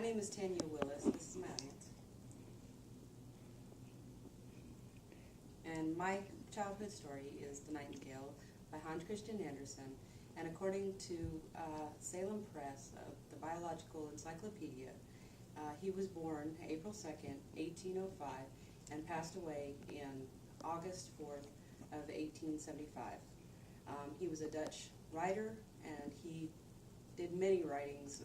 My name is Tanya Willis. This is my aunt. And my childhood story is The Nightingale by Hans Christian Andersen. And according to Salem Press, the Biological Encyclopedia, he was born April 2nd, 1805, and passed away in August 4th of 1875. He was a Dutch writer, and he did many writings,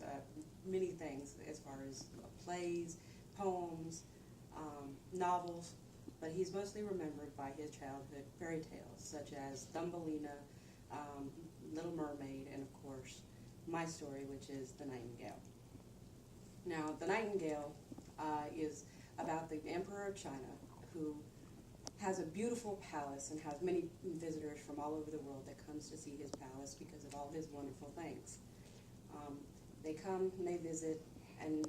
many things as far as plays, poems, novels, but he's mostly remembered by his childhood fairy tales, such as Thumbelina, Little Mermaid, and of course, my story, which is The Nightingale. Now, The Nightingale is about the Emperor of China, who has a beautiful palace and has many visitors from all over the world that comes to see his palace because of all his wonderful things. They come and they visit, and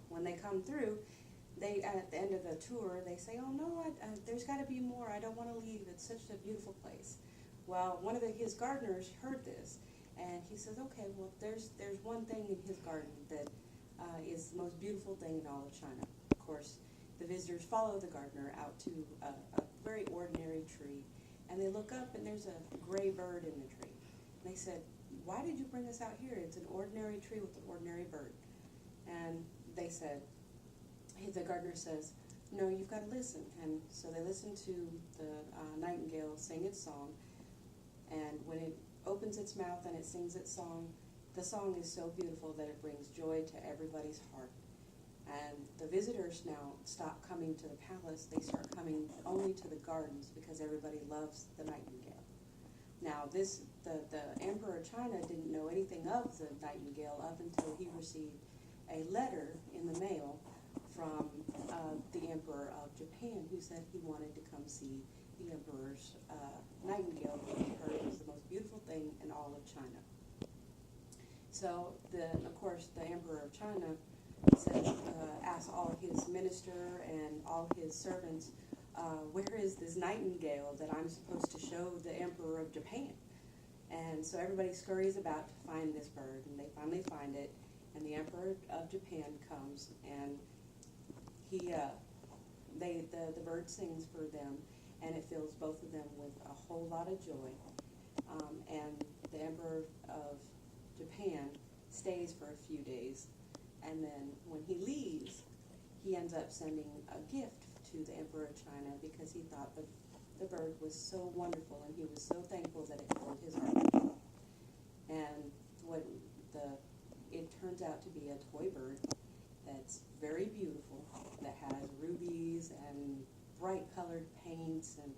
when they come through, they, at the end of the tour, they say, "Oh no, there's got to be more. I don't want to leave. It's such a beautiful place." Well, one of his gardeners heard this, and he says, "Okay, well, there's one thing in his garden that is the most beautiful thing in all of China." Of course, the visitors follow the gardener out to a very ordinary tree, and they look up, and there's a gray bird in the tree. And they said, "Why did you bring us out here? It's an ordinary tree with an ordinary bird." And they said, the gardener says, "No, you've got to listen." And so they listen to the nightingale sing its song, and when it opens its mouth and it sings its song, the song is so beautiful that it brings joy to everybody's heart. And the visitors now stop coming to the palace. They start coming only to the gardens because everybody loves the nightingale. Now, the Emperor of China didn't know anything of the nightingale up until he received a letter in the mail from the Emperor of Japan, who said he wanted to come see the Emperor's nightingale, which he heard was the most beautiful thing in all of China. So, of course, the Emperor of China asked all his minister and all his servants, "Where is this nightingale that I'm supposed to show the Emperor of Japan?" And so everybody scurries about to find this bird, and they finally find it, and the Emperor of Japan comes, and the bird sings for them, and it fills both of them with a whole lot of joy. And the Emperor of Japan stays for a few days, and then when he leaves, he ends up sending a gift to the Emperor of China because he thought the bird was so wonderful, and he was so thankful that it filled his heart. And it turns out to be a toy bird that's very beautiful, that has rubies and bright colored paints and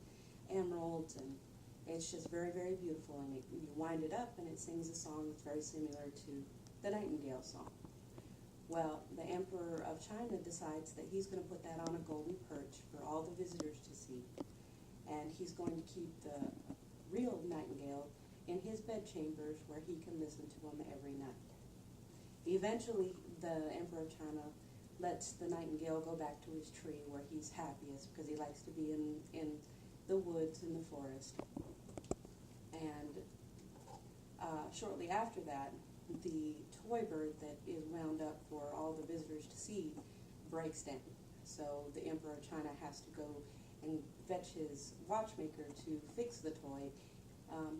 emeralds, and it's just very, very beautiful. And you wind it up, and it sings a song that's very similar to the Nightingale song. Well, the Emperor of China decides that he's going to put that on a golden perch for all the visitors to see, and he's going to keep the real nightingale in his bedchambers where he can listen to them every night. Eventually, the Emperor of China lets the nightingale go back to his tree where he's happiest because he likes to be in the woods, in the forest. And shortly after that, the toy bird that is wound up for all the visitors to see breaks down. So the Emperor of China has to go and fetch his watchmaker to fix the toy,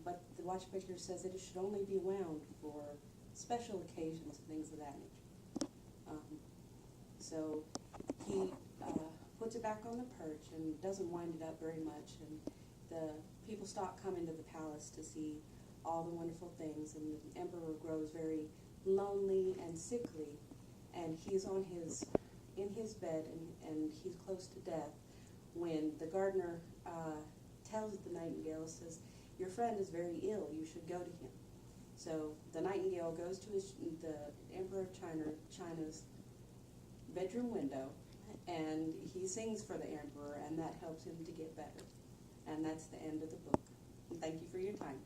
but the watchmaker says that it should only be wound for special occasions and things of that nature. So he puts it back on the perch and doesn't wind it up very much, and the people stop coming to the palace to see all the wonderful things, and the emperor grows very lonely and sickly, and he's in his bed, and he's close to death when the gardener tells the nightingale, says, "Your friend is very ill, you should go to him." So the nightingale goes to the Emperor of China's bedroom window, and he sings for the emperor, and that helps him to get better. And that's the end of the book. And thank you for your time.